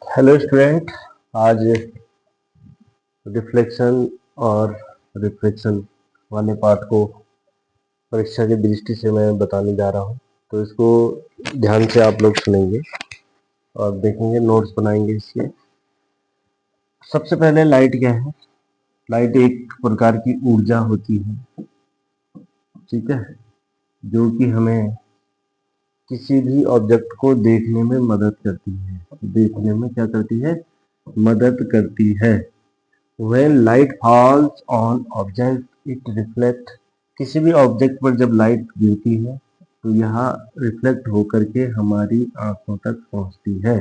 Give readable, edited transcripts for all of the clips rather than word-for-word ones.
Hello student. आज reflection और refraction वाले पार्ट को परीक्षा की दृष्टि से मैं बताने जा रहा हूँ, तो इसको ध्यान से आप लोग सुनेंगे और देखेंगे, नोट्स बनाएंगे इसके। सबसे पहले लाइट क्या है? लाइट एक प्रकार की ऊर्जा होती है, ठीक है, जो कि हमें किसी भी ऑब्जेक्ट को देखने में मदद करती है। देखने में क्या करती है? मदद करती है। When light falls on object, it reflect। किसी भी ऑब्जेक्ट पर जब लाइट गिरती है तो यह रिफ्लेक्ट होकर के हमारी आंखों तक पहुंचती है,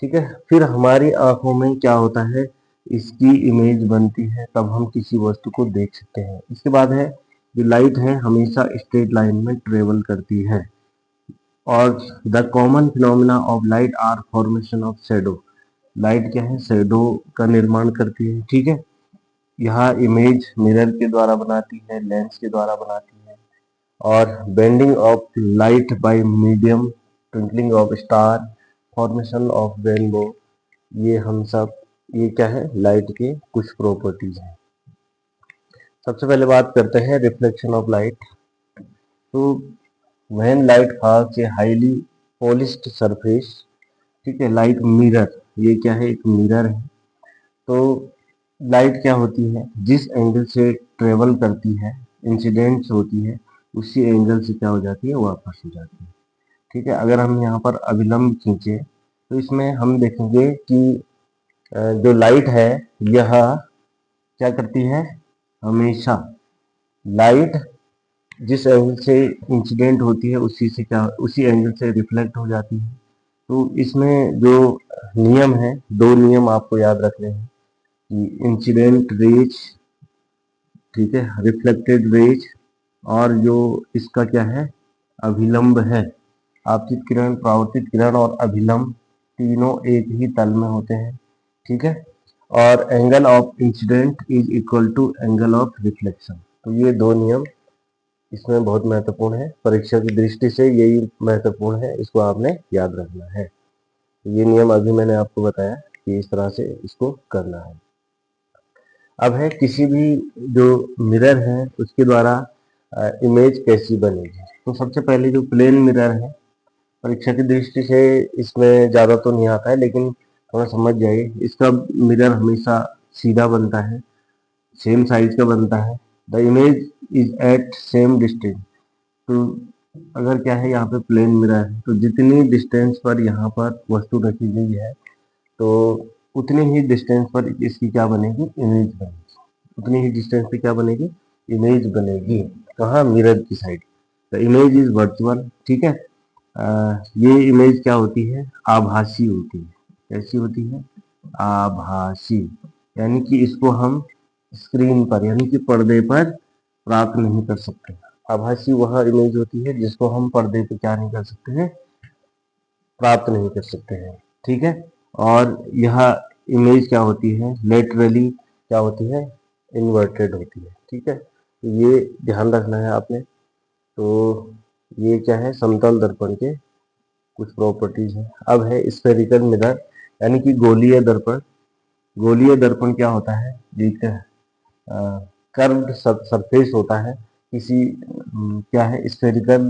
ठीक है। फिर हमारी आंखों में क्या होता है? इसकी इमेज बनती है, तब हम किसी वस्तु को देख सकते हैं। इसके बाद है, जो लाइट है हमेशा स्ट्रेट लाइन में ट्रेवल करती है। और the common phenomena of light are formation of shadow. Light क्या है? शेडो का निर्माण करती है, ठीक है। यह इमेज मिरर के द्वारा बनाती है, लेंस के द्वारा बनाती है। और bending of light by medium, twinkling of star, formation of rainbow, ये हम सब, ये क्या है? लाइट के कुछ प्रॉपर्टीज हैं। सबसे पहले बात करते हैं रिफ्लेक्शन ऑफ लाइट। तो when light falls a highly polished surface, ठीक है, लाइक मिरर, ये क्या है? एक मिरर है। तो लाइट क्या होती है? जिस एंगल से ट्रेवल करती है, इंसिडेंट्स होती है, उसी एंगल से क्या हो जाती है? वापस हो जाती है, ठीक है। अगर हम यहाँ पर अभिलंब खींचे तो इसमें हम देखेंगे कि जो लाइट है यह क्या करती है? हमेशा लाइट जिस एंगल से इंसिडेंट होती है उसी एंगल से रिफ्लेक्ट हो जाती है। तो इसमें जो नियम है, दो नियम आपको याद रखने हैं कि इंसिडेंट रेज, ठीक है, रिफ्लेक्टेड रेज, और जो इसका क्या है? अभिलंब है। आपतित किरण, परावर्तित किरण और अभिलंब तीनों एक ही तल में होते हैं, ठीक है। और angle of incidence is equal to angle of reflection. तो ये दो नियम इसमें बहुत महत्वपूर्ण है, परीक्षा की दृष्टि से यही महत्वपूर्ण है, इसको आपने याद रखना है। ये नियम अभी मैंने आपको बताया कि इस तरह से इसको करना है। अब है किसी भी जो मिरर है उसके द्वारा इमेज कैसी बनेगी। तो सबसे पहले जो प्लेन मिरर है, परीक्षा की दृष्टि से इसमें ज़्यादा तो नहीं आता है, लेकिन थोड़ा समझ जाइए। इसका मिरर हमेशा सीधा बनता है, सेम साइज का बनता है। The image is at same distance. तो अगर क्या है, यहाँ पे प्लेन मिरर है तो जितनी डिस्टेंस पर यहाँ पर वस्तु रखी गई है, तो उतनी ही डिस्टेंस पर इसकी क्या बनेगी? इमेज बनेगी। उतनी ही डिस्टेंस पे क्या बनेगी? इमेज बनेगी। कहाँ? मिरर की side. The image is virtual, ठीक है। ये इमेज क्या होती है? आभासी होती है। कैसी होती है? आभासी। यानी कि इसको हम स्क्रीन पर यानी कि पर्दे पर प्राप्त नहीं कर सकते। आभासी वह इमेज होती है जिसको हम पर्दे पे क्या नहीं कर सकते हैं? प्राप्त नहीं कर सकते हैं, ठीक है। और यह इमेज क्या होती है? लेटरली क्या होती है? इन्वर्टेड होती है, ठीक है। तो ये ध्यान रखना है आपने। तो ये क्या है? समतल दर्पण के कुछ प्रॉपर्टीज है। अब है स्फेरिकल मिरर, यानी कि गोलीय दर्पण। गोलीय दर्पण क्या होता है? एक कर्व्ड सरफेस होता है। किसी क्या है? स्फेरिकल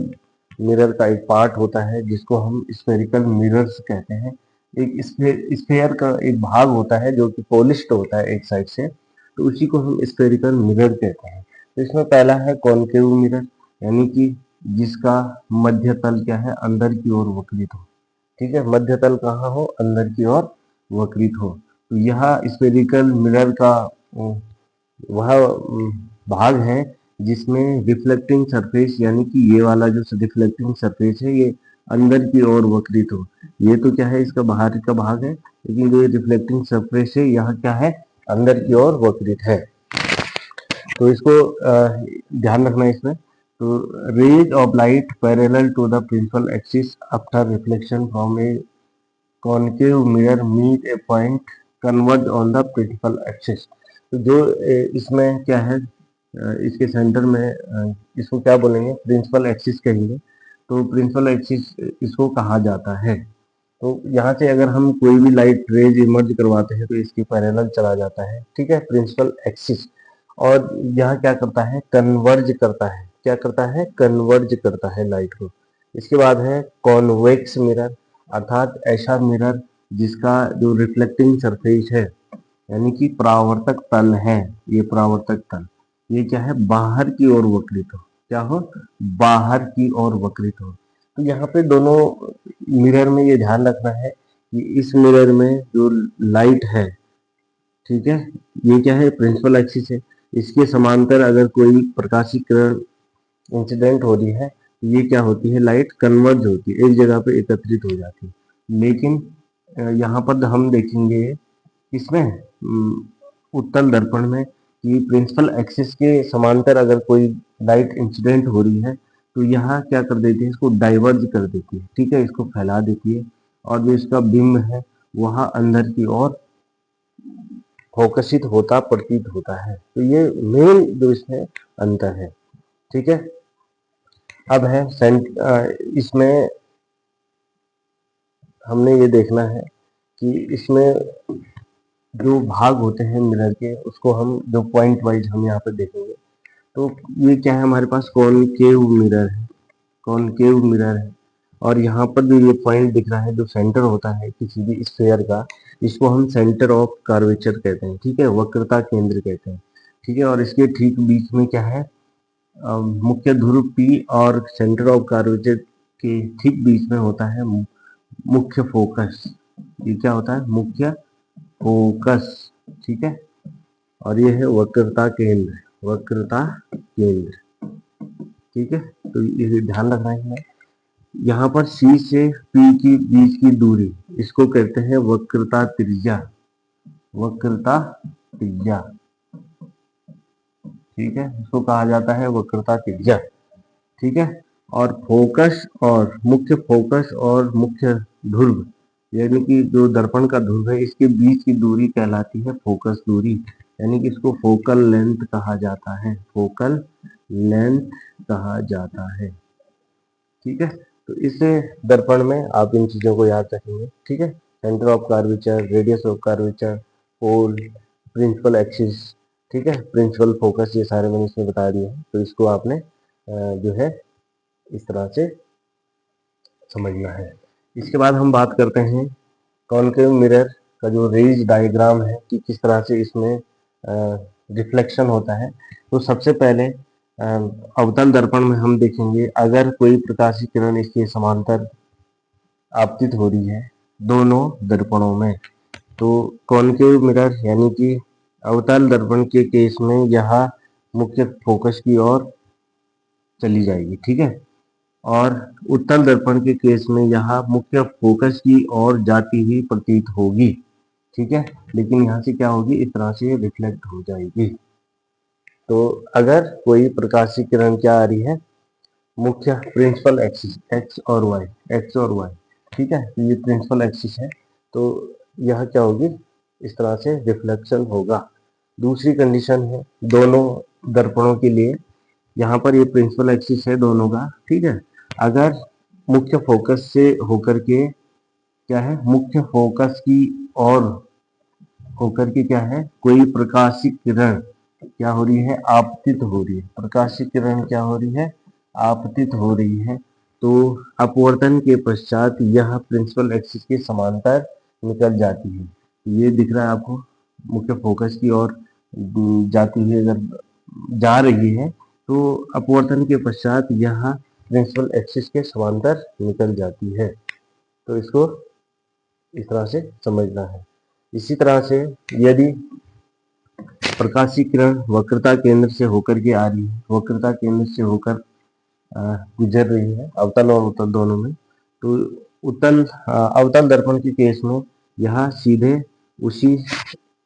मिरर का एक पार्ट होता है जिसको हम स्फेरिकल मिरर्स कहते हैं। एक स्फेयर का एक भाग होता है जो कि पॉलिश्ड होता है एक साइड से, तो उसी को हम स्फेरिकल मिरर कहते हैं। तो इसमें पहला है कॉनकेव मिरर, यानी कि जिसका मध्य तल क्या है? अंदर की ओर वक्रित हो, ठीक है। मध्य तल कहाँ हो? अंदर की ओर वक्रित हो। तो यह स्फेरिकल मिरर का वह भाग है जिसमें रिफ्लेक्टिंग सरफेस, यानी कि ये वाला जो रिफ्लेक्टिंग सरफेस है ये अंदर की ओर वक्रित हो। ये तो क्या है? इसका बाहर का भाग है, लेकिन जो रिफ्लेक्टिंग सरफेस है यह क्या है? अंदर की ओर वक्रित है। तो इसको ध्यान रखना है इसमें। तो rays of light parallel to the principal axis after reflection from a concave mirror meet a point converge on the principal axis. तो जो इसमें क्या है, इसके सेंटर में इसको क्या बोलेंगे? प्रिंसिपल एक्सिस कहेंगे। तो प्रिंसिपल एक्सिस इसको कहा जाता है। तो यहाँ से अगर हम कोई भी लाइट रेज इमर्ज करवाते हैं तो इसके पैरेलल चला जाता है, ठीक है, प्रिंसिपल एक्सिस। और यह क्या करता है, कन्वर्ज करता है, क्या करता है, कन्वर्ज करता है लाइट को। इसके बाद है कॉन्वेक्स मिरर, अर्थात ऐसा मिरर जिसका जो रिफ्लेक्टिंग सरफेस है, यानी कि परावर्तक तल है, ये परावर्तक तल ये क्या है, बाहर की ओर वक्रित हो, क्या हो, बाहर की ओर वक्रित हो। तो यहाँ पे दोनों मिरर में ये ध्यान रखना है कि इस मिरर में जो लाइट है, ठीक है, ये क्या है, प्रिंसिपल एक्सिस है, इसके समांतर अगर कोई प्रकाशीय किरण इंसिडेंट हो रही है तो ये क्या होती है, लाइट कन्वर्ज होती है, एक जगह पे एकत्रित हो जाती है। लेकिन यहाँ पर हम देखेंगे इसमें उत्तल दर्पण में कि प्रिंसिपल एक्सिस के समांतर अगर कोई लाइट इंसिडेंट हो रही है तो यहाँ क्या कर देती है, इसको डाइवर्ज कर देती है, ठीक है, इसको फैला देती है, और जो इसका बिंब है वहाँ अंदर की ओर फोकसित होता प्रतीत होता है। तो ये मेन जो इसमें अंतर है, ठीक है। अब है इसमें हमने ये देखना है कि इसमें जो भाग होते हैं मिरर के, उसको हम जो पॉइंट वाइज हम यहाँ पे देखेंगे। तो ये क्या है, हमारे पास कॉनकेव मिरर है, कॉनकेव मिरर है, और यहाँ पर जो ये पॉइंट दिख रहा है जो सेंटर होता है किसी भी स्फेयर का, इसको हम सेंटर ऑफ कर्वेचर कहते हैं, ठीक है, वक्रता केंद्र कहते हैं, ठीक है। और इसके ठीक बीच में क्या है, मुख्य ध्रुव P और सेंटर ऑफ कर्वेचर के ठीक बीच में होता है मुख्य फोकस। ये क्या होता है, मुख्य फोकस, ठीक है। और ये है वक्रता केंद्र, वक्रता केंद्र, ठीक है। तो ये ध्यान रखना है, यहाँ पर C से P की बीच की दूरी, इसको कहते हैं वक्रता त्रिज्या, वक्रता त्रिज्या, ठीक है, इसको कहा जाता है वक्रता त्रिज्या, ठीक है। और फोकस और मुख्य ध्रुव, यानी कि जो दर्पण का ध्रुव है इसके बीच की दूरी कहलाती है फोकस दूरी, यानी कि इसको फोकल लेंथ कहा जाता है, फोकल लेंथ कहा जाता है, ठीक है। तो इस दर्पण में आप इन चीजों को याद रखेंगे, ठीक है, centre of curvature, radius of curvature, pole, principal axis, ठीक है, प्रिंसिपल फोकस, ये सारे मैंने इसमें बता दिए हैं। तो इसको आपने जो है इस तरह से समझना है। इसके बाद हम बात करते हैं कॉनकेव मिरर का जो रेज डायग्राम है कि किस तरह से इसमें रिफ्लेक्शन होता है। तो सबसे पहले अवतल दर्पण में हम देखेंगे, अगर कोई प्रकाशीय किरण इसके समांतर आपतित हो रही है दोनों दर्पणों में, तो कॉनकेव मिरर यानी कि अवतल दर्पण के केस में यह मुख्य फोकस की ओर चली जाएगी, ठीक है। और उत्तल दर्पण के केस में यहाँ मुख्य फोकस की ओर जाती हुई प्रतीत होगी, ठीक है, लेकिन यहाँ से क्या होगी, इस तरह से रिफ्लेक्ट हो जाएगी। तो अगर कोई प्रकाशीय किरण क्या आ रही है, मुख्य प्रिंसिपल एक्सिस एक्स और वाई, एक्स और वाई, ठीक है, तो ये प्रिंसिपल एक्सिस है, तो यह क्या होगी, इस तरह से रिफ्लेक्शन होगा। दूसरी कंडीशन है दोनों दर्पणों के लिए, यहाँ पर ये प्रिंसिपल एक्सिस है दोनों का, ठीक है। अगर मुख्य फोकस से होकर के क्या है, मुख्य फोकस की ओर होकर के क्या है, कोई प्रकाशीय किरण क्या हो रही है, आपतित हो रही है, प्रकाशीय किरण क्या हो रही है, आपतित हो रही है, तो अपवर्तन के पश्चात यह प्रिंसिपल एक्सिस के समांतर निकल जाती है। ये दिख रहा है आपको, मुख्य फोकस की ओर जाती हुई अगर जा रही है तो अपवर्तन के पश्चात यह प्रिंसिपल एक्सिस के समांतर निकल जाती है। तो इसको इस तरह से समझना है। इसी तरह से यदि प्रकाशीय किरण वक्रता केंद्र से होकर के आ रही है, वक्रता केंद्र से होकर गुजर रही है अवतल और उत्तल दोनों में, तो उत्तल अवतल दर्पण के केस में यह सीधे उसी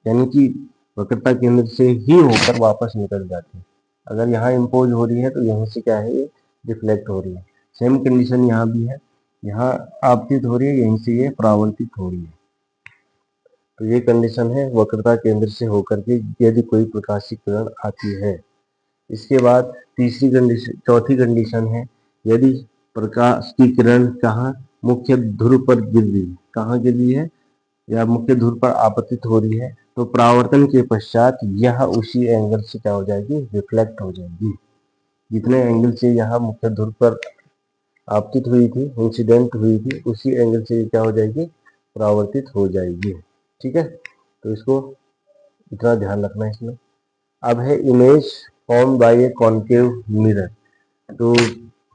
यानी कि वक्रता केंद्र से ही होकर वापस निकल जाती है। अगर यहाँ इम्पोज हो रही है तो यहीं से क्या है, ये रिफ्लेक्ट हो रही है। सेम कंडीशन यहाँ भी है, यहाँ आपतित हो रही है, यहीं से ये परावर्तित हो रही है। तो ये कंडीशन है वक्रता केंद्र से होकर के यदि कोई प्रकाशीय किरण आती है। इसके बाद तीसरी कंडीशन, चौथी कंडीशन है, यदि प्रकाश की किरण कहाँ मुख्य ध्रुव पर गिर रही है, कहाँ गिर रही है, या मुख्य ध्रुव पर आपतित हो रही है, तो परावर्तन के पश्चात यह उसी एंगल से क्या हो जाएगी, रिफ्लेक्ट हो जाएगी। जितने एंगल से यह मुख्य ध्रुव पर आपतित हुई थी, इंसिडेंट हुई थी, उसी एंगल से क्या हो जाएगी, परावर्तित हो जाएगी। ठीक है, तो इसको इतना ध्यान रखना है इसमें। अब है image form by a concave mirror. तो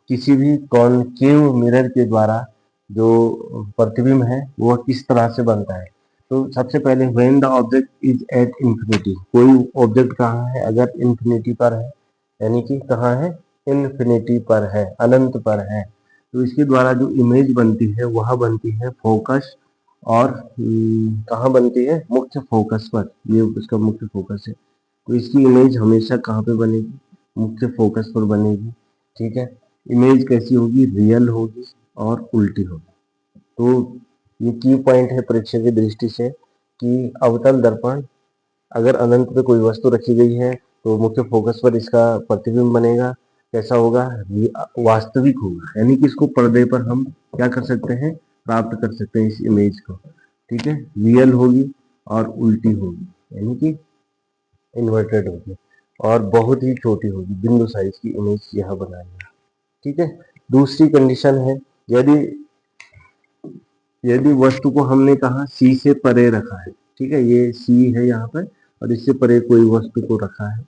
किसी भी कॉन्केव मिरर के द्वारा जो प्रतिबिंब है वह किस तरह से बनता है। तो सबसे पहले when the object is at infinity, कोई ऑब्जेक्ट कहाँ है, अगर इंफिनिटी पर है, यानी कि कहाँ है, इंफिनिटी पर है, अनंत पर है, तो इसके द्वारा जो इमेज बनती है वह बनती है फोकस, और कहाँ बनती है, मुख्य फोकस पर, ये उसका मुख्य फोकस है। तो इसकी इमेज हमेशा कहाँ पे बनेगी, मुख्य फोकस पर बनेगी। ठीक है, इमेज कैसी होगी, रियल होगी और उल्टी होगी। तो ये की पॉइंट है परीक्षा की दृष्टि से कि अवतल दर्पण अगर अनंत पे कोई वस्तु रखी गई है तो मुख्य फोकस पर इसका प्रतिबिंब बनेगा, कैसा होगा, वास्तविक होगा, यानी कि इसको पर्दे पर हम क्या कर सकते हैं, प्राप्त कर सकते हैं इस इमेज को। ठीक है, रियल होगी और उल्टी होगी, यानी कि इन्वर्टेड होगी, और बहुत ही छोटी होगी, बिंदु साइज की इमेज यह बनाएगा। ठीक है, दूसरी कंडीशन है, यदि यदि वस्तु को हमने कहा सी से परे रखा है, ठीक है, ये सी है यहाँ पर और इससे परे कोई वस्तु को रखा है,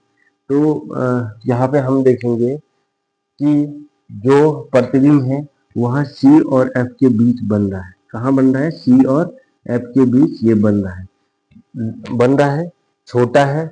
तो यहाँ पे हम देखेंगे कि जो प्रतिबिंब है वह सी और एफ के बीच बन रहा है। कहाँ बन रहा है, सी और एफ के बीच ये बन रहा है, छोटा है,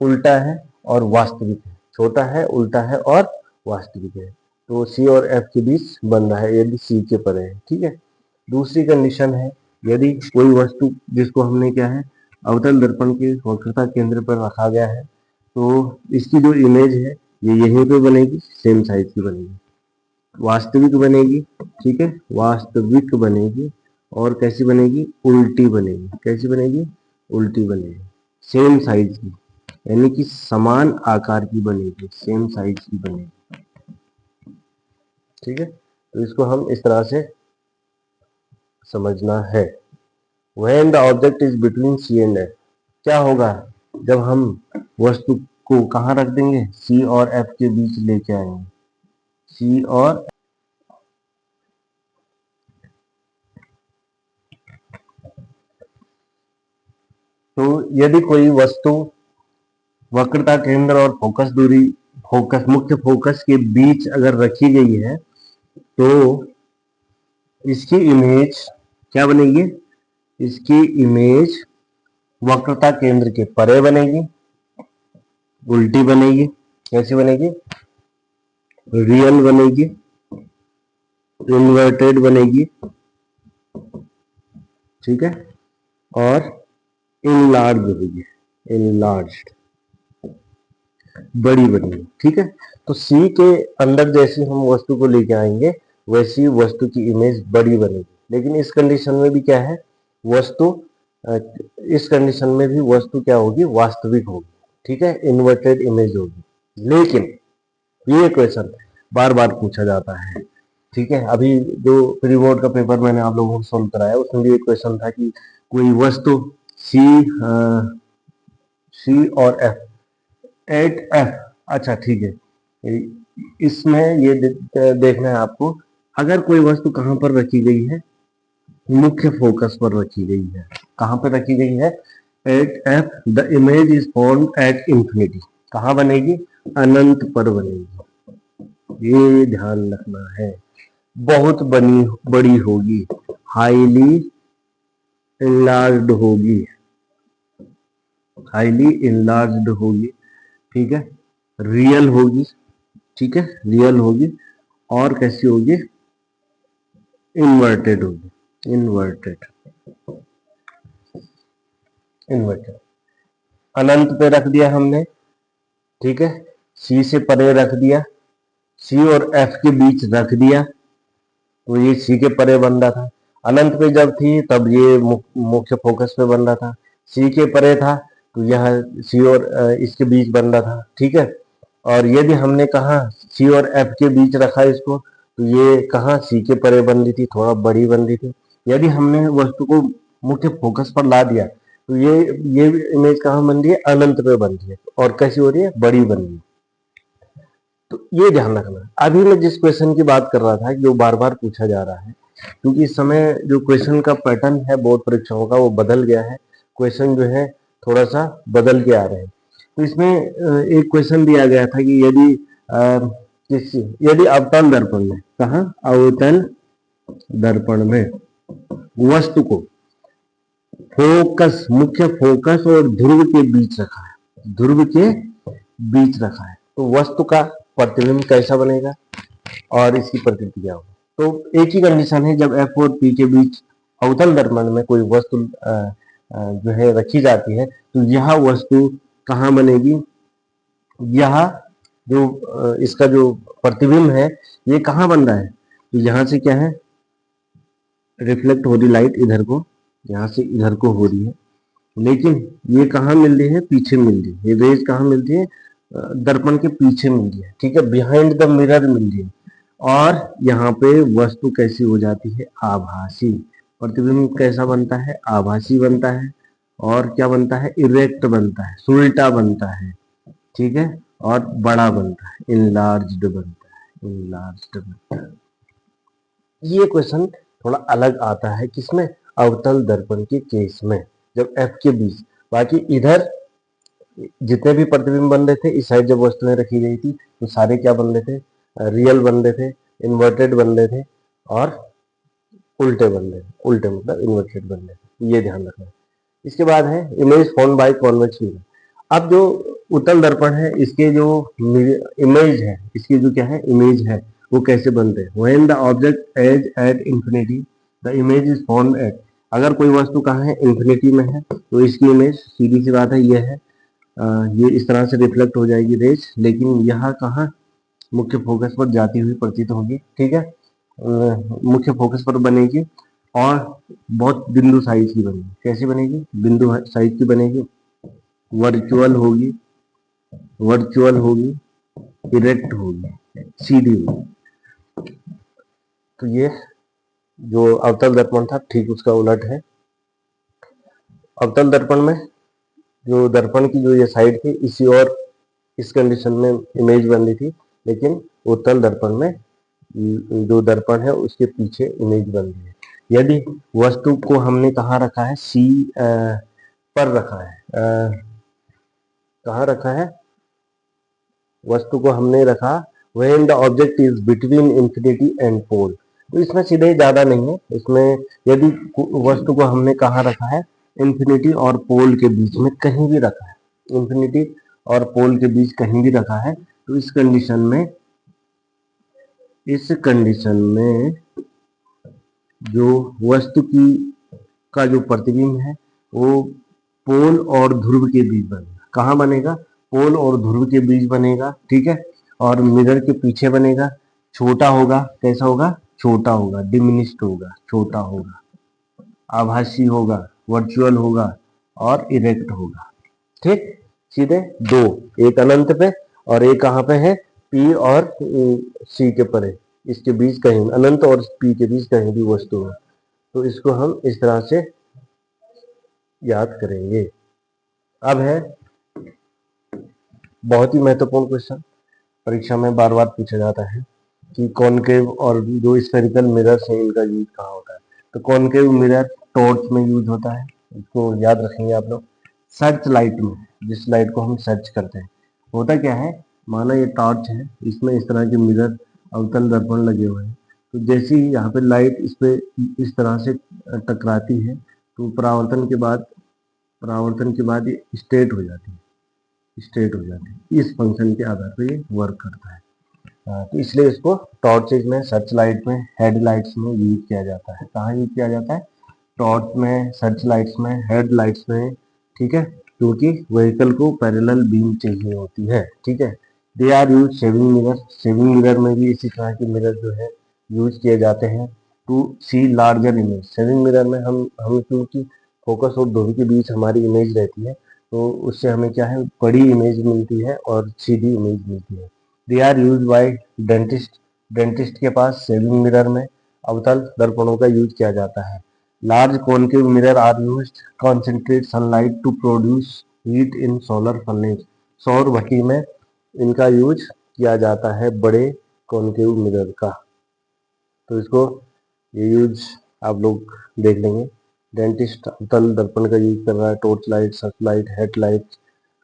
उल्टा है और वास्तविक है, छोटा है, उल्टा है और वास्तविक है। तो सी और एफ के बीच बन रहा है यदि सी के परे है। ठीक है, दूसरी कंडीशन है, यदि कोई वस्तु जिसको हमने क्या है, अवतल दर्पण के वक्रता केंद्र पर रखा गया है, तो इसकी जो इमेज है ये यहीं पे बनेगी, सेम साइज की बनेगी, वास्तविक बनेगी। ठीक है, वास्तविक बनेगी, और कैसी बनेगी, उल्टी बनेगी। कैसी बनेगी, उल्टी बनेगी, सेम साइज की, यानी कि समान आकार की बनेगी, सेम साइज की बनेगी। ठीक है, तो इसको हम इस तरह से समझना है। When the object is between C and F, क्या होगा जब हम वस्तु को कहाँ रख देंगे, C और F के बीच लेके आएंगे, C और तो यदि कोई वस्तु वक्रता केंद्र और फोकस दूरी, फोकस मुख्य फोकस के बीच अगर रखी गई है तो इसकी इमेज क्या बनेगी, इसकी इमेज वक्रता केंद्र के परे बनेगी, उल्टी बनेगी। कैसी बनेगी, रियल बनेगी, इन्वर्टेड बनेगी। ठीक है, और इनलार्ज होगी, इनलार्ज्ड, बड़ी बनेगी। ठीक है, तो सी के अंदर जैसी हम वस्तु को लेके आएंगे वैसी वस्तु की इमेज बड़ी बनेगी, लेकिन इस कंडीशन में भी क्या है, वस्तु इस कंडीशन में भी वस्तु क्या होगी, वास्तविक होगी। ठीक है, इन्वर्टेड इमेज होगी। लेकिन ये क्वेश्चन बार बार पूछा जाता है। ठीक है, अभी जो प्री बोर्ड का पेपर मैंने आप लोगों को सोल्व कराया उसमें भी एक क्वेश्चन था कि कोई वस्तु सी और एफ, एट एफ, अच्छा ठीक है, इसमें ये देखना है आपको, अगर कोई वस्तु कहाँ पर रखी गई है, मुख्य फोकस पर रखी गई है। कहाँ पर रखी गई है, at F the image is formed at infinity, कहाँ बनेगी, अनंत पर बनेगी। ये ध्यान रखना है, बहुत बड़ी होगी, हाईली इनलार्ज्ड होगी, हाईली इनलार्ज्ड होगी। ठीक है, रियल होगी। ठीक है, रियल होगी, और कैसी होगी, इन्वर्टेड होगी, इन्वर्टेड, इन्वर्टेड। अनंत पे रख दिया हमने, ठीक है, सी से परे रख दिया, सी और एफ के बीच रख दिया, तो ये सी के परे बन रहा था। अनंत पे जब थी तब ये मुख्य फोकस पे बन रहा था, सी के परे था तो यह सी और इसके बीच बन रहा था। ठीक है, और यदि हमने कहा सी और एफ के बीच रखा इसको, तो तो ये कहाँ सी के परे बन रही थी, थोड़ा बड़ी बन रही थी। यदि हमने वस्तु को मुख्य फोकस पर ला दिया तो ये इमेज कहाँ बन रही है, अनंत पे बन रही है और कैसी हो रही है, बड़ी बन रही है। तो ये ध्यान रखना। अभी मैं जिस क्वेश्चन की बात कर रहा था जो बार बार पूछा जा रहा है, क्योंकि इस समय जो क्वेश्चन का पैटर्न है बोर्ड परीक्षाओं का वो बदल गया है, क्वेश्चन जो है थोड़ा सा बदल के आ रहे हैं। तो इसमें एक क्वेश्चन दिया गया था कि यदि अवतल दर्पण में, कहा अवतल दर्पण में वस्तु को फोकस, मुख्य फोकस और ध्रुव के बीच रखा है, ध्रुव के बीच रखा है, तो वस्तु का प्रतिबिंब कैसा बनेगा और इसकी प्रकृति क्या होगी। तो एक ही कंडीशन है, जब F और P के बीच अवतल दर्पण में कोई वस्तु जो है रखी जाती है तो यह वस्तु कहाँ बनेगी, यह जो इसका जो प्रतिबिंब है ये कहाँ बन रहा है, तो यहाँ से क्या है, रिफ्लेक्ट हो रही लाइट इधर को, यहाँ से इधर को हो रही है, लेकिन ये कहाँ मिल रही है, पीछे मिल रही है, ये रेज कहाँ मिल रही है, दर्पण के पीछे मिल रही है, ठीक है, बिहाइंड द मिरर मिल रही है। और यहाँ पे वस्तु कैसी हो जाती है, आभासी, प्रतिबिंब कैसा बनता है, आभासी बनता है, और क्या बनता है, इरेक्ट बनता है, सुलटा बनता है, ठीक है, और बड़ा बनता है, इनलार्ज्ड बनता है, इनलार्ज्ड बनता है। ये क्वेश्चन थोड़ा अलग आता है किसमें, अवतल दर्पण के केस में, जब F के बीच, बाकी इधर जितने भी प्रतिबिंब बन रहे थे इस साइड जब वस्तुएं रखी गई थी तो सारे क्या बन रहे थे, रियल बन रहे थे, इन्वर्टेड बन रहे थे और उल्टे बन रहे थे, उल्टे मतलब इन्वर्टेड बन रहे थे, ये ध्यान रखना। इसके बाद है image form by convex mirror. अब जो उत्तल दर्पण है इसके जो इमेज है, इसकी जो क्या है, इमेज है, वो कैसे बनते हैं, when the object is at infinity the image is form at. अगर कोई वस्तु कहाँ है, इंफिनिटी में है, तो इसकी इमेज सीधी सी बात है ये है, ये इस तरह से रिफ्लेक्ट हो जाएगी रेज, लेकिन यहाँ कहाँ, मुख्य फोकस पर जाती हुई प्रतीत होगी, ठीक है, मुख्य फोकस पर बनेगी और बहुत बिंदु साइज की बनेगी। कैसी बनेगी, बिंदु साइज की बनेगी, वर्चुअल होगी, वर्चुअल होगी, इरेक्ट होगी, सीधी होगी। तो ये जो अवतल दर्पण था ठीक उसका उलट है। अवतल दर्पण में जो दर्पण की जो ये साइड थी इसी और इस कंडीशन में इमेज बन रही थी, लेकिन उत्तल दर्पण में जो दर्पण है उसके पीछे इमेज बन रही है। यदि वस्तु को हमने कहाँ रखा है, सी पर रखा है, कहाँ रखा है, वस्तु को हमने रखा when the object is between infinity and pole. तो इसमें सीधे ज्यादा नहीं है, इसमें यदि वस्तु को हमने कहाँ रखा है, इंफिनिटी और पोल के बीच में कहीं भी रखा है, इंफिनिटी और पोल के बीच कहीं भी रखा है, तो इस कंडीशन में जो वस्तु की का जो प्रतिबिंब है वो पोल और ध्रुव के बीच बनेगा। कहाँ बनेगा, पोल और ध्रुव के बीच बनेगा, ठीक है, और मिरर के पीछे बनेगा, छोटा होगा, कैसा होगा, छोटा होगा, डिमिनिश्ड होगा, छोटा होगा, आभासी होगा, वर्चुअल होगा और इरेक्ट होगा, ठीक। सीधे दो, एक अनंत पे और एक कहाँ पे है, P और C के परे, इसके बीच कहीं, अनंत और P के बीच कहीं भी वस्तु है, तो इसको हम इस तरह से याद करेंगे। अब है बहुत ही महत्वपूर्ण क्वेश्चन, परीक्षा में बार बार पूछा जाता है कि कॉनकेव और जो स्फेरिकल मिरर्स हैं इनका यूज कहाँ होता है। तो कॉनकेव मिरर टॉर्च में यूज होता है, इसको याद रखेंगे आप लोग। सर्च लाइट में, जिस लाइट को हम सर्च करते हैं, होता क्या है, माना ये टॉर्च है, इसमें इस तरह के मिरर अवतल दर्पण लगे हुए हैं, तो जैसे ही यहाँ पे लाइट इस पे इस तरह से टकराती है तो परावर्तन के बाद ये स्ट्रेट हो जाती है, स्ट्रेट हो जाती है। इस फंक्शन के आधार पर ये वर्क करता है। तो इसलिए इसको टॉर्चेज में, सर्च लाइट में, हेडलाइट्स में यूज किया जाता है। कहाँ यूज किया जाता है, टॉर्च में, सर्च लाइट्स में, हेडलाइट्स में, ठीक है, क्योंकि व्हीकल को पैरेलल बीम चाहिए होती है, ठीक है। They are use shaving mirror, shaving mirror में भी इसी तरह के मिरर जो है यूज किए जाते हैं to see larger image. Shaving mirror में हम क्योंकि फोकस और ध्रुव के बीच हमारी इमेज रहती है तो उससे हमें क्या है, बड़ी इमेज मिलती है और सीधी इमेज मिलती है। They are use by dentist, dentist के पास शेविंग मिरर में अवतल दर्पणों का यूज किया जाता है। Large concave mirror are used concentrate sunlight to produce heat in solar furnace. सौर भट्टी में इनका यूज किया जाता है, बड़े कॉनकेव मिरर का। तो इसको ये यूज आप लोग देख लेंगे। डेंटिस्ट अवतल दर्पण का यूज कर रहा है, torch light, search light, headlight,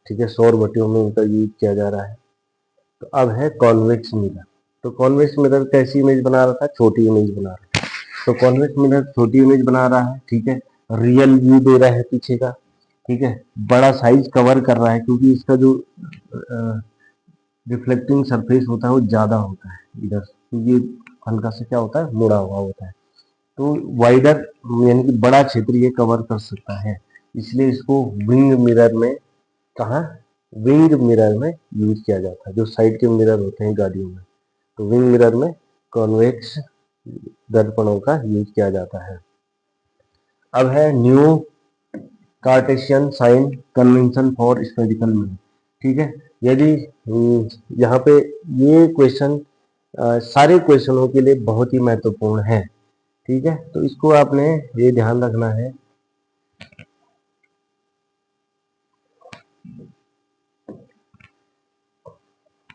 ठीक है, सौर भट्टियों में इनका यूज किया जा रहा है। तो अब है कॉन्वेक्स मिरर। तो कॉन्वेक्स मिरर कैसी इमेज बना रहा था? छोटी इमेज बना रहा था। तो कॉन्वेक्स मिरर छोटी इमेज बना रहा है, ठीक है, रियल व्यू दे रहा है पीछे का, ठीक है, बड़ा साइज कवर कर रहा है क्योंकि इसका जो रिफ्लेक्टिंग सरफेस होता है वो ज्यादा होता है इधर, क्योंकि हल्का से क्या होता है, मुड़ा हुआ होता है। तो वाइडर यानी कि बड़ा क्षेत्र ये कवर कर सकता है, इसलिए इसको विंग मिरर में, कहा, विंग मिरर में यूज किया जाता है, जो साइड के मिरर होते हैं गाड़ियों में। तो विंग मिरर में कॉन्वेक्स दर्पणों का यूज किया जाता है। अब है new Cartesian sign convention for spherical mirror, ठीक है। यदि यहाँ पे ये क्वेश्चन सारे क्वेश्चनों के लिए बहुत ही महत्वपूर्ण है, ठीक है, तो इसको आपने ये ध्यान रखना है।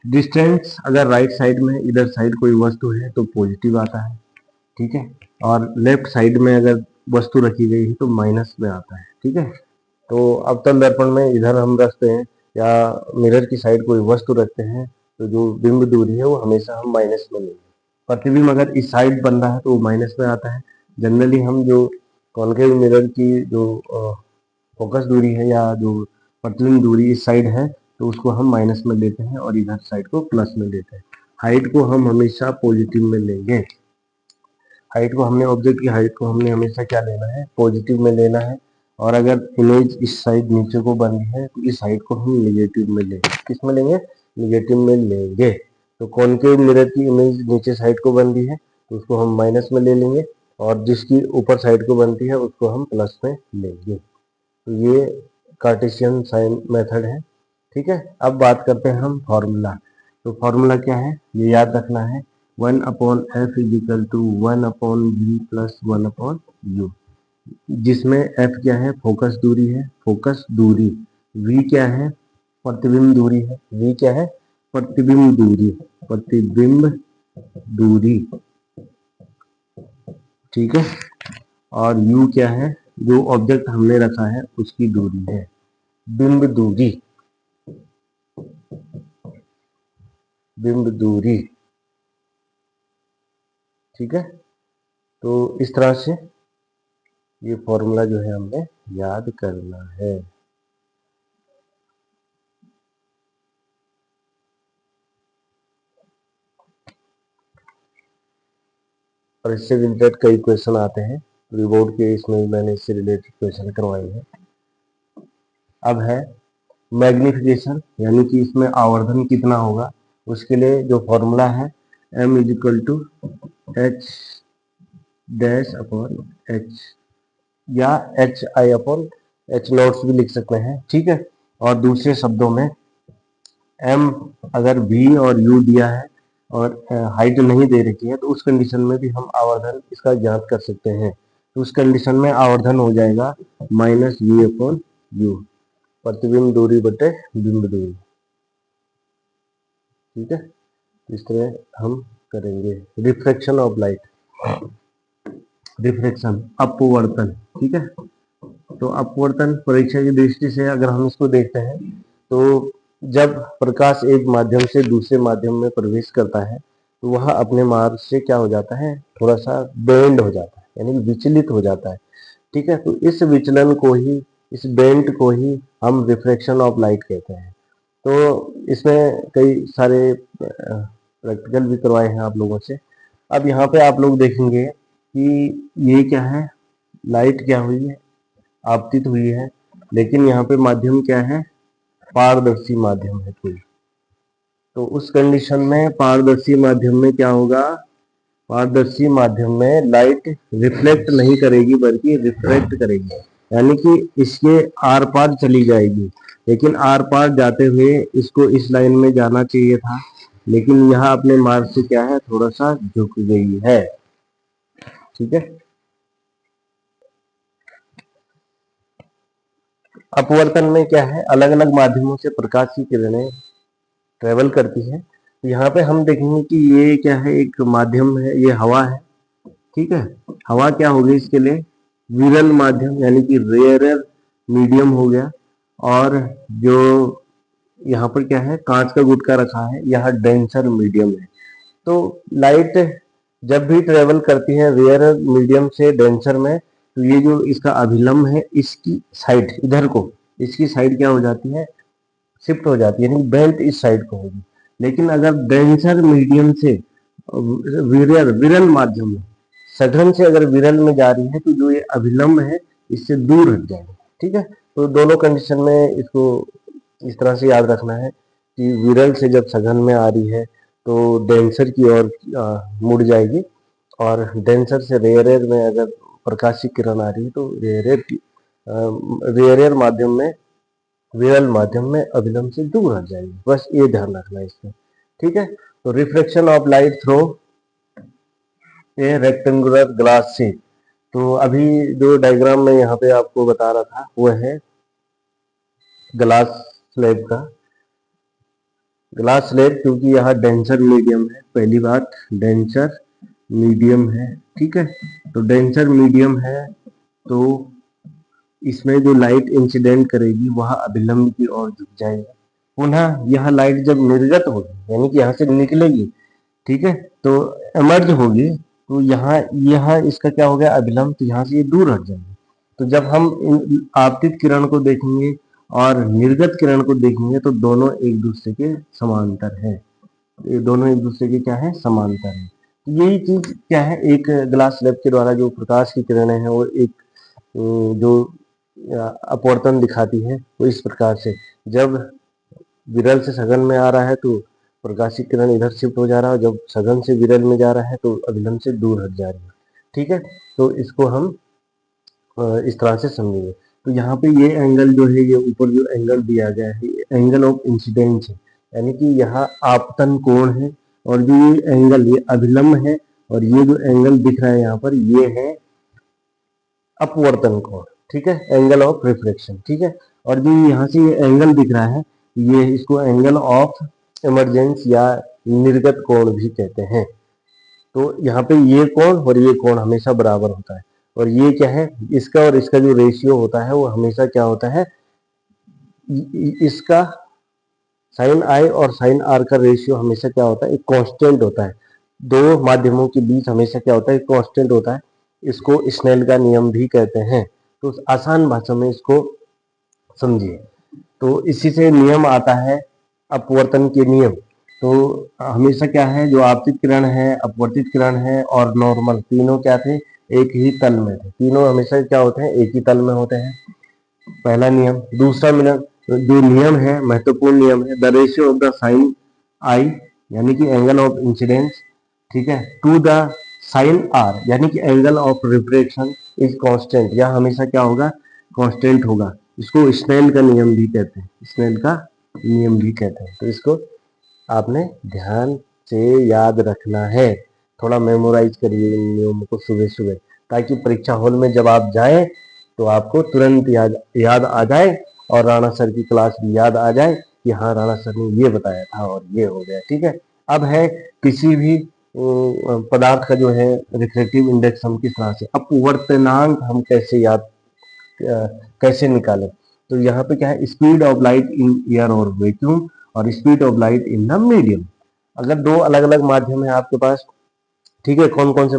डिस्टेंस अगर राइट साइड में इधर साइड कोई वस्तु है तो पॉजिटिव आता है, ठीक है, और लेफ्ट साइड में अगर वस्तु रखी गई है तो माइनस में आता है, ठीक है। तो अवतल दर्पण में इधर हम रखते हैं या मिरर की साइड कोई वस्तु रखते हैं तो जो बिंब दूरी है वो हमेशा हम माइनस में लेंगे। प्रतिबिंब अगर इस साइड बन रहा है तो वो माइनस में आता है। जनरली हम जो कॉन्केव मिरर की जो फोकस दूरी है या जो प्रतिबिंब दूरी इस साइड है तो उसको हम माइनस में लेते हैं और इधर साइड को प्लस में लेते हैं। हाइट को हम हमेशा पॉजिटिव में लेंगे। हाइट को हमने ऑब्जेक्ट की हाइट को हमने हमेशा क्या लेना है, पॉजिटिव में लेना है। और अगर इमेज इस साइड नीचे को बन रही है तो इस साइड को हम निगेटिव में लेंगे। किस में लेंगे? निगेटिव में लेंगे। तो कॉन्केव मिरर की इमेज नीचे साइड को बन रही है तो उसको हम माइनस में ले लेंगे और जिसकी ऊपर साइड को बनती है उसको हम प्लस में लेंगे। तो ये कार्टेशियन साइन मेथड है, ठीक है। अब बात करते हैं हम फॉर्मूला। तो फॉर्मूला क्या है ये याद रखना है, 1/f is equal to 1/v plus 1/u, जिसमें f क्या है, फोकस दूरी है, फोकस दूरी, v क्या है, प्रतिबिंब दूरी है, v क्या है, प्रतिबिंब दूरी, प्रतिबिंब दूरी, ठीक है, और u क्या है, जो ऑब्जेक्ट हमने रखा है उसकी दूरी है, बिंब दूरी, बिंब दूरी, ठीक है। तो इस तरह से ये फॉर्मूला जो है हमने याद करना है। और इससे रिलेटेड कई क्वेश्चन आते हैं, रिबोर्ड के इसमें मैंने इससे रिलेटेड क्वेश्चन करवाए हैं। अब है मैग्निफिकेशन, यानी कि इसमें आवर्धन कितना होगा, उसके लिए जो फॉर्मूला है m is equal to h dash upon h या h i upon h noughts भी लिख सकते हैं, ठीक है। और दूसरे शब्दों में m अगर v और u दिया है और हाइट नहीं दे रखी है तो उस कंडीशन में भी हम आवर्धन इसका ज्ञात कर सकते हैं। तो उस कंडीशन में आवर्धन हो जाएगा माइनस v अपॉन u, प्रतिबिंब दूरी बटे बिंब दूरी, ठीक है। इस तरह हम करेंगे। रिफ्रैक्शन ऑफ लाइट, रिफ्रैक्शन अपवर्तन, ठीक है। तो अपवर्तन परीक्षा की दृष्टि से अगर हम इसको देखते हैं तो जब प्रकाश एक माध्यम से दूसरे माध्यम में प्रवेश करता है तो वह अपने मार्ग से क्या हो जाता है, थोड़ा सा बेंड हो जाता है, यानी विचलित हो जाता है, ठीक है। तो इस विचलन को ही, इस बेंड को ही हम रिफ्रैक्शन ऑफ लाइट कहते हैं। तो इसमें कई सारे प्रैक्टिकल भी करवाए हैं आप लोगों से। अब यहाँ पे आप लोग देखेंगे कि ये क्या है, लाइट क्या हुई है, आपतित हुई है, लेकिन यहाँ पे माध्यम क्या है, पारदर्शी माध्यम है कोई। तो उस कंडीशन में पारदर्शी माध्यम में क्या होगा, पारदर्शी माध्यम में लाइट रिफ्लेक्ट नहीं करेगी बल्कि रिफ्रैक्ट करेगी, यानी कि इसके आर पार चली जाएगी। लेकिन आर पार जाते हुए इसको इस लाइन में जाना चाहिए था, लेकिन यहाँ अपने मार्ग से क्या है, थोड़ा सा झुक गई है। ठीक है, अपवर्तन में क्या है, अलग अलग माध्यमों से प्रकाश की किरणें ट्रेवल करती है। तो यहाँ पे हम देखेंगे कि ये क्या है, एक माध्यम है, ये हवा है। ठीक है, हवा क्या होगी इसके लिए, विरल माध्यम यानी कि रेयरर मीडियम हो गया। और जो यहाँ पर क्या है, कांच का गुटका रखा है, यहाँ डेंसर मीडियम है। तो लाइट जब भी ट्रेवल करती है रेयर मीडियम से डेंसर में, तो ये जो इसका अभिलंब है, इसकी साइड इधर को, इसकी साइड क्या हो जाती है, शिफ्ट हो जाती है, यानी बेल्ट इस साइड को होगी। लेकिन अगर डेंसर मीडियम से विरल माध्यम में, सघन से अगर विरल में जा रही है, तो जो ये अभिलंब है इससे दूर हट जाएगी। ठीक है, तो दोनों कंडीशन में इसको इस तरह से याद रखना है कि विरल से जब सघन में आ रही है तो डेंसर की ओर मुड़ जाएगी, और डेंसर से रेयरर में अगर प्रकाश की किरण आ रही है तो रेयरर माध्यम में, विरल माध्यम में अभिलंब से दूर हट जाएगी। बस ये ध्यान रखना है इसमें। ठीक है, तो reflection of light through a rectangular glass से, तो अभी जो डायग्राम में यहाँ पे आपको बता रहा था वो है ग्लास स्लैब का। ग्लास स्लैब क्योंकि यहाँ डेंसर मीडियम है, पहली बात डेंसर मीडियम है। ठीक है, तो डेंसर मीडियम है तो इसमें जो लाइट इंसिडेंट करेगी वह अभिलंब की ओर झुक जाएगी। पुनः यह लाइट जब निर्गत होगी, यानी कि यहाँ से निकलेगी, ठीक है, तो एमर्ज होगी, तो यहाँ यह इसका क्या हो गया, अभिलंब, तो यहाँ से ये दूर हट जाएगी। तो जब हम आपतित किरण को देखेंगे और निर्गत किरण को देखेंगे तो दोनों एक दूसरे के समांतर है। ये दोनों एक दूसरे के क्या है, समांतर है। तो यही चीज क्या है, एक ग्लास स्लैब के द्वारा जो प्रकाश की किरणें हैं वो एक जो अपवर्तन दिखाती है वो इस प्रकार से, जब विरल से सघन में आ रहा है तो प्रकाशिक किरण इधर शिफ्ट हो जा रहा है, जब सघन से विरल में जा रहा है तो अभिलंब से दूर हट जा रही है। ठीक है, तो इसको हम इस तरह से समझेंगे। तो यहाँ पे ये एंगल जो है, ये ऊपर जो एंगल दिया गया है, एंगल ऑफ इंसिडेंस है, यानी कि यहाँ आपतन कोण है, और जो ये एंगल, ये अभिलंब है, और ये जो एंगल दिख रहा है यहाँ पर, ये है अपवर्तन कोण। ठीक है, एंगल ऑफ रिफ्लेक्शन। ठीक है, और जो यहाँ से ये एंगल दिख रहा है, ये इसको एंगल ऑफ इमरजेंस या निर्गत कोण भी कहते हैं। तो यहाँ पे ये कोण और ये कोण हमेशा बराबर होता है, और ये क्या है, इसका और इसका जो रेशियो होता है वो हमेशा क्या होता है, इसका साइन आई और साइन आर का रेशियो हमेशा क्या होता है, एक कांस्टेंट होता है। दो माध्यमों के बीच हमेशा क्या होता है, एक कांस्टेंट होता है। इसको स्नेल का नियम भी कहते हैं। तो आसान भाषा में इसको समझिए। तो इसी से नियम आता है अपवर्तन के नियम। तो हमेशा क्या है, जो आपतित किरण है, अपवर्तित किरण है और नॉर्मल, तीनों क्या थे, एक ही तल में थे। तीनों हमेशा क्या होते हैं, एक ही तल में होते हैं, पहला नियम। दूसरा जो नियम है, महत्वपूर्ण नियम है, the ratio of the sine i यानी कि एंगल ऑफ इंसिडेंस, ठीक है, टू द साइन आर यानी कि angle of reflection is constant, या हमेशा क्या होगा, कांस्टेंट होगा। इसको स्नेल का नियम भी कहते हैं, स्नेल का नियम भी कहते हैं। तो इसको आपने ध्यान से याद रखना है, थोड़ा मेमोराइज करिए इन नियमों को सुबह सुबह, ताकि परीक्षा हॉल में जब आप जाएं तो आपको तुरंत याद आ जाए, और राणा सर की क्लास भी याद आ जाए कि हाँ राणा सर ने ये बताया था और ये हो गया। ठीक है, अब है किसी भी पदार्थ का जो है रिफ्लेक्टिव इंडेक्स हम किस तरह से, अपवर्तनांक हम कैसे निकालें। तो यहाँ पे क्या है, speed of light in air और वैक्यूम और speed of light in the medium. अगर दो अलग अलग माध्यम है आपके पास, ठीक है, कौन कौन से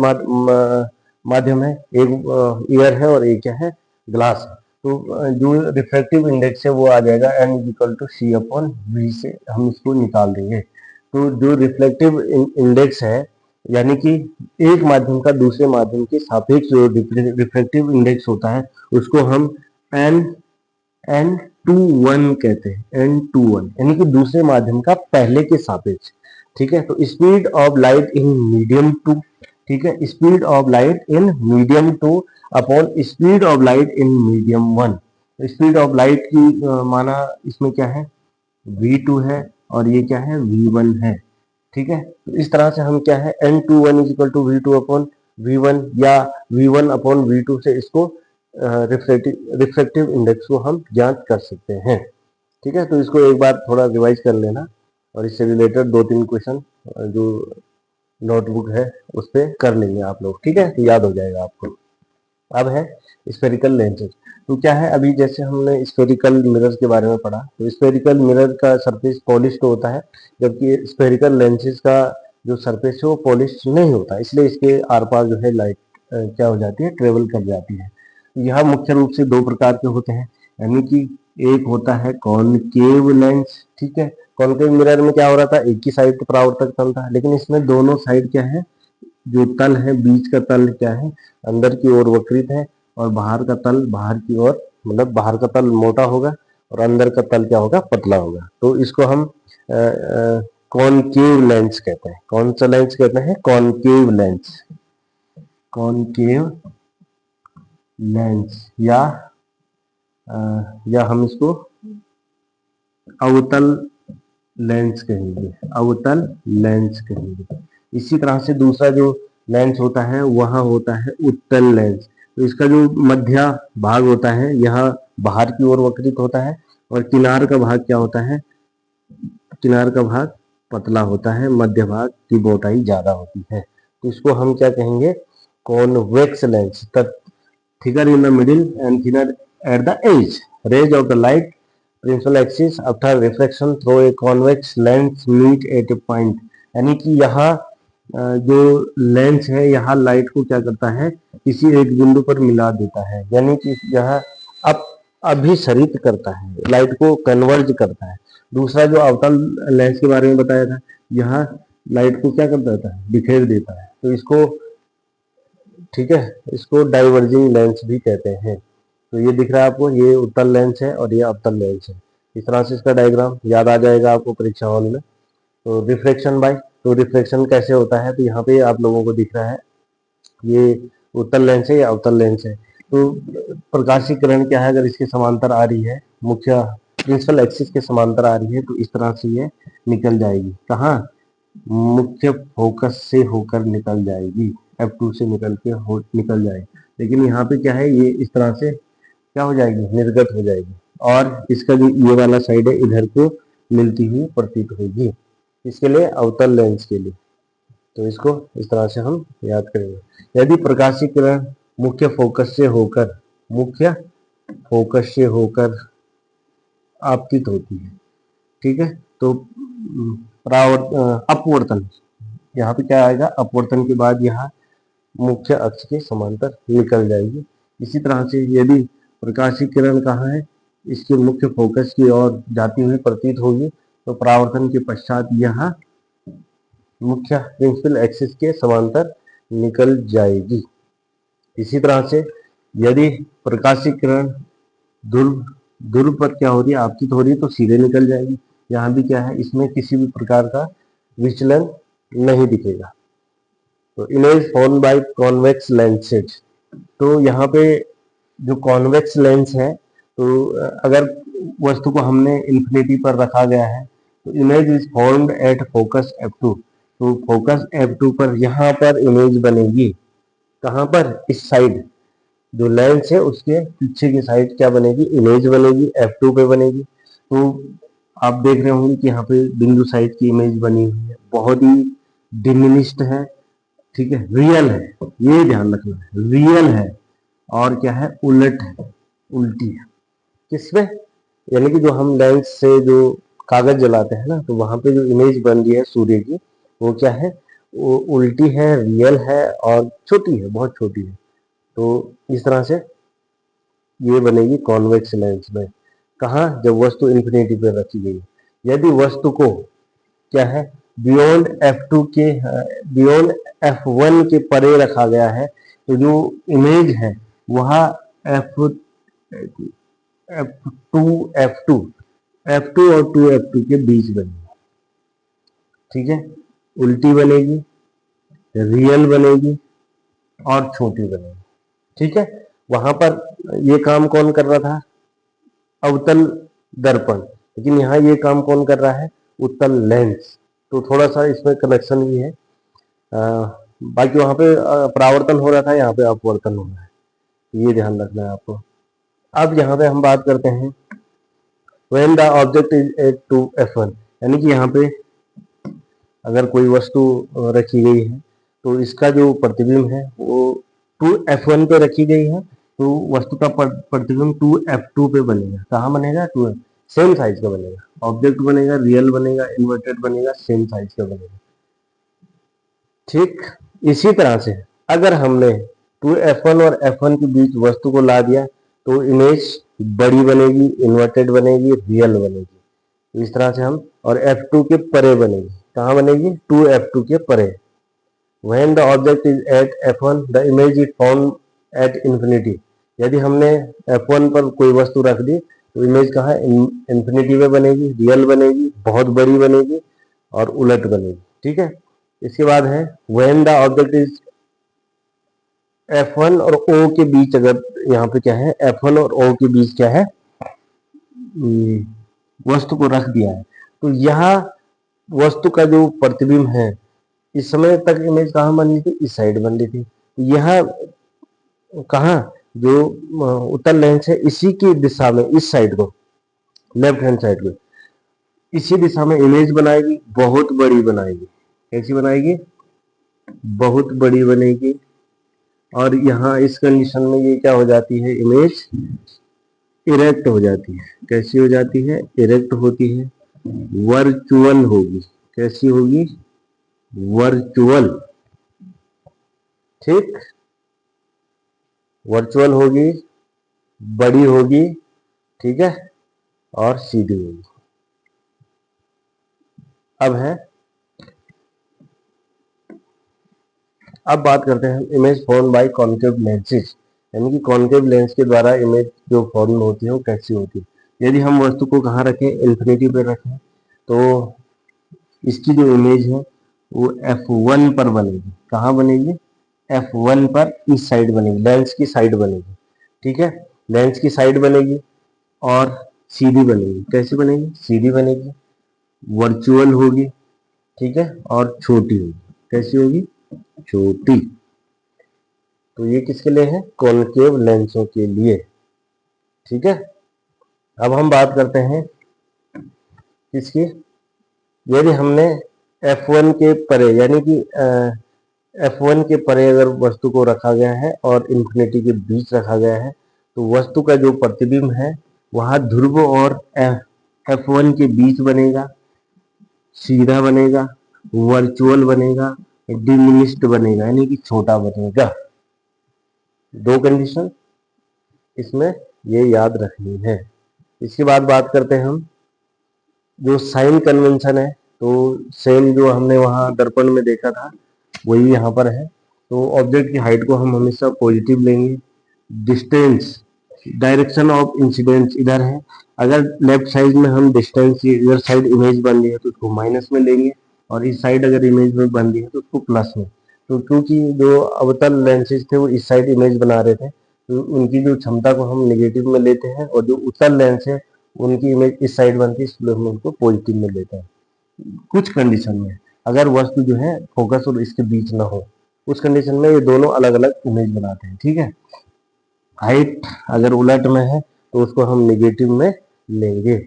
माध्यम है, एक एयर है और एक क्या है, ग्लास है। तो जो रिफ्लेक्टिव इंडेक्स है वो आ जाएगा n=c/v से हम इसको निकाल देंगे। तो जो रिफ्लेक्टिव इंडेक्स है, यानी कि एक माध्यम का दूसरे माध्यम के सापेक्ष जो रिफ्लेक्टिव इंडेक्स होता है उसको हम n21 कहते हैं, n21 यानी कि दूसरे माध्यम का पहले के सापेक्ष। ठीक है, तो speed of light in medium two, ठीक है, speed of light in medium two upon speed of light in medium one. Speed of light की माना इसमें क्या है, v2 है और ये क्या है, v1 है। ठीक है। तो इस तरह से हम क्या है n21 is equal to v2 upon v1 या v1 अपॉन v2 से इसको रिफ्रेक्टिव इंडेक्स को हम ज्ञात कर सकते हैं। ठीक है, तो इसको एक बार थोड़ा रिवाइज कर लेना और इससे रिलेटेड 2-3 क्वेश्चन जो नोटबुक है उस पर कर लेंगे आप लोग। ठीक है, तो याद हो जाएगा आपको। अब है स्फेरिकल लेंसेज। तो क्या है, अभी जैसे हमने स्फेरिकल मिरर के बारे में पढ़ा, तो स्फेरिकल मिरर का सरफेस पॉलिश्ड होता है, जबकि स्फेरिकल लेंसेज का जो सरफेस है वो पॉलिश नहीं होता, इसलिए इसके आर पार जो है लाइट क्या हो जाती है, ट्रेवल कर जाती है। यह मुख्य रूप से 2 प्रकार के होते हैं, यानी कि एक होता है कॉनकेव लेंस। ठीक है, कॉनकेव मिरर में क्या हो रहा था, एक ही साइड परावर्तक तल था, लेकिन इसमें दोनों साइड क्या है, जो तल है बीच का तल क्या है, अंदर की ओर वक्रित है, और बाहर का तल बाहर की ओर, मतलब बाहर का तल मोटा होगा और अंदर का तल क्या होगा, पतला होगा। तो इसको हम कॉनकेव लेंस कहते हैं। कौन सा लेंस कहते हैं, कॉनकेव लेंस। कॉनकेव लेंस या हम इसको अवतल लेंस कहेंगे, अवतल लेंस कहेंगे। इसी तरह से दूसरा जो लेंस होता है वह होता है उत्तल लेंस। तो इसका जो मध्य भाग होता है यह बाहर की ओर वक्रित होता है, और किनार का भाग क्या होता है, किनार का भाग पतला होता है, मध्य भाग की मोटाई ज्यादा होती है। तो इसको हम क्या कहेंगे, convex lens. Thicker in the middle and thinner at the edge, rays of the light principal axis after reflection through a convex lens meet at a point. यानी कि यहाँ जो लेंस है यहाँ लाइट को क्या करता है, किसी एक बिंदु पर मिला देता है, यानी कि यह अब अभिसरित करता है, लाइट को कन्वर्ज करता है। दूसरा जो अवतल लेंस के बारे में बताया था, यह लाइट को क्या कर देता है, बिखेर देता है। तो इसको, ठीक है, इसको डाइवर्जिंग लेंस भी कहते हैं। तो ये दिख रहा है आपको, ये उत्तल लेंस है और ये अवतल लेंस है। इस तरह से इसका डायग्राम याद आ जाएगा आपको परीक्षा हॉल में। तो रिफ्लेक्शन बाय, तो रिफ्लेक्शन कैसे होता है, तो यहाँ पे आप लोगों को दिख रहा है ये उत्तल लेंस है या अवतल लेंस है। तो प्रकाशीय किरण क्या है, अगर इसके समांतर आ रही है, मुख्य प्रिंसिपल एक्सिस के समांतर आ रही है, तो इस तरह से ये निकल जाएगी। कहाँ, मुख्य फोकस से होकर निकल जाएगी, F2 से निकल जाएगी। लेकिन यहाँ पे क्या है, ये इस तरह से क्या हो जाएगी, निर्गत हो जाएगी, और इसका जो ये वाला साइड है इधर को मिलती हुई प्रतीत होगी। इसके लिए अवतल लेंस के लिए, तो इसको इस तरह से हम याद करेंगे। यदि प्रकाशीय किरण मुख्य फोकस से होकर आपतित होती है, ठीक है, तो अपवर्तन, यहाँ पे क्या आएगा, अपवर्तन के बाद यहाँ मुख्य अक्ष के समांतर निकल जाएगी। इसी तरह से यदि प्रकाशीय किरण कहाँ है, इसके मुख्य फोकस की ओर जाती हुई प्रतीत होगी, तो परावर्तन के पश्चात यह मुख्य प्रिंसिपल एक्सिस के समांतर निकल जाएगी। इसी तरह से यदि प्रकाशीय किरण ध्रुव पर क्या हो रही है, आपतित हो रही है, तो सीधे निकल जाएगी। यहाँ भी क्या है, इसमें किसी भी प्रकार का विचलन नहीं दिखेगा। तो image form by convex lenses. तो यहाँ पे जो कॉन्वेक्स लेंस है, तो अगर वस्तु को हमने इन्फिनिटी पर रखा गया है, तो image is formed at focus F2। तो फोकस F2 पर यहाँ पर इमेज बनेगी। कहाँ पर, इस साइड जो लेंस है उसके पीछे की साइड क्या बनेगी, इमेज बनेगी, F2 पे बनेगी। तो आप देख रहे होंगे कि यहाँ पे बिंदु साइड की इमेज बनी हुई है, बहुत ही डिमिनिश्ड है, ठीक है, रियल है, ये ध्यान रखना है, रियल है, और क्या है, उलट है, उल्टी है। किसमें, यानी कि जो हम लेंस से जो कागज जलाते हैं ना, तो वहां पे जो इमेज बन रही है सूर्य की, वो क्या है, वो उल्टी है, रियल है, और छोटी है, बहुत छोटी है। तो इस तरह से ये बनेगी कॉन्वेक्स लेंस में। कहा, जब वस्तु इन्फिनिटी पर रखी गई। यदि वस्तु को क्या है, बियॉन्ड F1 के परे रखा गया है, तो जो इमेज है वह F2 और 2F2 के बीच बनेगी, ठीक है, उल्टी बनेगी, रियल बनेगी, और छोटी बनेगी, ठीक है। वहां पर ये काम कौन कर रहा था, अवतल दर्पण, लेकिन यहाँ ये काम कौन कर रहा है, उत्तल लेंस। तो थोड़ा सा इसमें कनेक्शन भी है। बाकी वहां पे परावर्तन हो रहा था, यहाँ पे अपवर्तन हो रहा है, ये ध्यान रखना है आपको। अब यहाँ पे हम बात करते हैं when the object is at 2f1, यानी कि यहाँ पे अगर कोई वस्तु रखी गई है तो इसका जो प्रतिबिंब है वो 2f1 पे रखी गई है, तो वस्तु का प्रतिबिंब 2f2 पे बनेगा। कहाँ बनेगा? 2 सेम साइज का बनेगा, ऑब्जेक्ट बनेगा, रियल बनेगा, इन्वर्टेड बनेगा, सेम साइज का बनेगा। ठीक इसी तरह से अगर हमने 2f1 और f1 के बीच वस्तु को ला दिया तो इमेज बड़ी बनेगी, इन्वर्टेड बनेगी, रियल बनेगी। इस तरह से हम, और f2 के परे बनेगी। कहाँ बनेगी? 2f2 के परे। When the object is at f1, the image is found at infinity। यदि हमने f1 पर कोई वस्तु रख दी तो इमेज कहाँ? इन्फिनिटी में बनेगी, रियल बनेगी, बहुत बड़ी बनेगी और उलट बनेगी। ठीक है। इसके बाद है when the object is F1 और O के बीच, अगर यहाँ पे क्या है, F1 और O के बीच क्या है, वस्तु को रख दिया है, तो यहाँ वस्तु का जो प्रतिबिंब है, इस समय तक इमेज कहाँ बन रही थी? इस साइड बन रही थी। यह कहाँ, जो उत्तल लेंस है इसी की दिशा में, इस साइड को, लेफ्ट हैंड साइड को, इसी दिशा में इमेज बनाएगी, बहुत बड़ी बनाएगी। कैसी बनाएगी? बहुत बड़ी बनेगी। और यहाँ इस कंडीशन में ये क्या हो जाती है? इमेज इरेक्ट हो जाती है। कैसी हो जाती है? इरेक्ट होती है, वर्चुअल होगी। कैसी होगी? वर्चुअल। ठीक, वर्चुअल होगी, बड़ी होगी, ठीक है, और सीधी होगी। अब बात करते हैं image form by concave lenses, यानी कि कॉन्केव लेंस के द्वारा इमेज जो फॉर्म होती है वो कैसी होती है। यदि हम वस्तु को कहाँ रखें? इन्फिनिटी पे रखें, तो इसकी जो इमेज है वो F1 पर बनेगी। कहाँ बनेगी? F1 पर, इस साइड बनेगी, लेंस की साइड बनेगी। ठीक है, लेंस की साइड बनेगी और सीधी बनेगी। कैसी बनेगी? सीधी बनेगी, वर्चुअल होगी, ठीक है, और छोटी होगी। कैसी होगी? छोटी। तो ये किसके लिए है? कॉन्केव लेंसों के लिए। ठीक है। अब हम बात करते हैं किसकी? यदि हमने F1 के परे, यानी कि F1 के परे अगर वस्तु को रखा गया है और इन्फिनिटी के बीच रखा गया है, तो वस्तु का जो प्रतिबिंब है वहां ध्रुव और F1 के बीच बनेगा, सीधा बनेगा, वर्चुअल बनेगा, डिमिनिश्ड बनेगा, यानी कि छोटा बनेगा। दो कंडीशन इसमें ये याद रखनी है। इसके बाद बात करते हैं हम जो साइन कन्वेंशन है, तो सेम जो हमने वहां दर्पण में देखा था वही यहाँ पर है। तो ऑब्जेक्ट की हाइट को हम हमेशा पॉजिटिव लेंगे, डिस्टेंस, डायरेक्शन ऑफ इंसिडेंस इधर है, अगर लेफ्ट साइड में हम डिस्टेंस, इधर साइड इमेज बन रही है तो उसको माइनस में लेंगे, और इस साइड अगर इमेज में बन रही है तो उसको प्लस में। तो क्योंकि जो अवतल लेंसेज थे वो इस साइड इमेज बना रहे थे, तो उनकी जो क्षमता को हम नेगेटिव में लेते हैं, और जो उत्तल लेंस है उनकी इमेज इस साइड बनती है, इसलिए हम उनको पॉजिटिव में लेते हैं। कुछ कंडीशन में अगर वस्तु जो है फोकस और इसके बीच ना हो, उस कंडीशन में ये दोनों अलग अलग इमेज बनाते हैं। ठीक है, हाइट अगर उलट में है तो उसको हम नेगेटिव में लेंगे।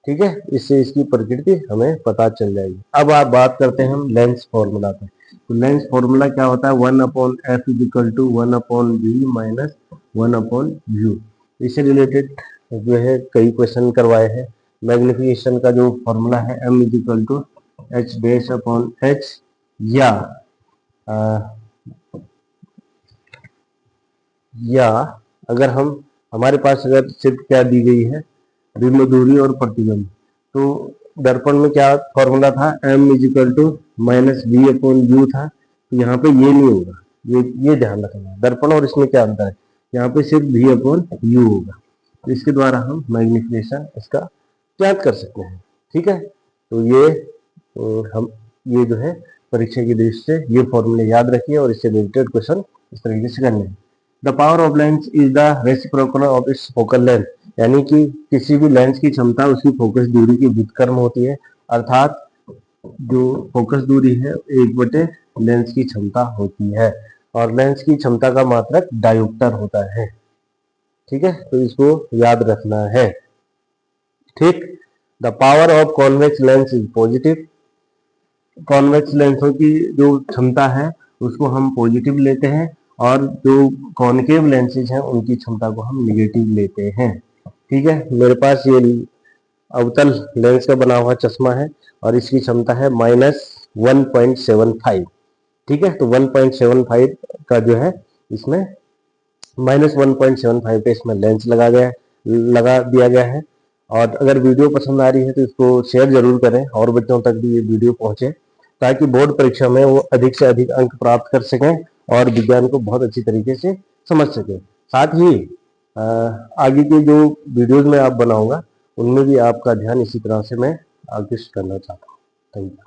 ठीक है, इससे इसकी प्रकृति हमें पता चल जाएगी। अब आप बात करते हैं हम लेंस फॉर्मूला पे। तो लेंस फॉर्मूला क्या होता है? 1/f = 1/v - 1/u। इससे रिलेटेड जो है कई क्वेश्चन करवाए हैं। मैग्निफिकेशन का जो फॉर्मूला है m = h-h, या अगर हम, हमारे पास अगर सिर्फ क्या दी गई है, बिंब दूरी और प्रतिबिंब, तो दर्पण में क्या फॉर्मूला था? m = -v/u था। तो यहाँ पे ये नहीं होगा, ये ध्यान रखना है। दर्पण और इसमें क्या अंतर है? यहाँ पे सिर्फ v/u होगा। तो इसके द्वारा हम मैग्निफिकेशन इसका ज्ञात कर सकते हैं। ठीक है, तो ये जो है परीक्षा की दृष्टि से ये फॉर्मूले याद रखिए और इससे रिलेटेड क्वेश्चन इस तरीके से करने हैं। The power of lens is the reciprocal of its focal length, यानी कि किसी भी लेंस की क्षमता उसकी फोकस दूरी की व्युत्क्रम होती है। अर्थात जो फोकस दूरी है 1/, लेंस की क्षमता होती है, और लेंस की क्षमता का मात्रक डायोप्टर होता है। ठीक है, तो इसको याद रखना है। ठीक, the power of convex lens is positive. Convex लेंसों की जो क्षमता है उसको हम पॉजिटिव लेते हैं, और जो कॉनकेव लेंसेज हैं उनकी क्षमता को हम निगेटिव लेते हैं। ठीक है, मेरे पास ये अवतल लेंस का बना हुआ चश्मा है और इसकी क्षमता है -1.75। ठीक है, तो 1.75 का जो है इसमें -1.75 पे इसमें लेंस लगा दिया गया है। और अगर वीडियो पसंद आ रही है तो इसको शेयर जरूर करें और बच्चों तक भी ये वीडियो पहुंचे, ताकि बोर्ड परीक्षा में वो अधिक से अधिक अंक प्राप्त कर सकें और विज्ञान को बहुत अच्छी तरीके से समझ सकें। साथ ही आगे के जो वीडियोज में आप बनाऊंगा उनमें भी आपका ध्यान इसी तरह से मैं आकृष्ट करना चाहता हूँ। Thank you.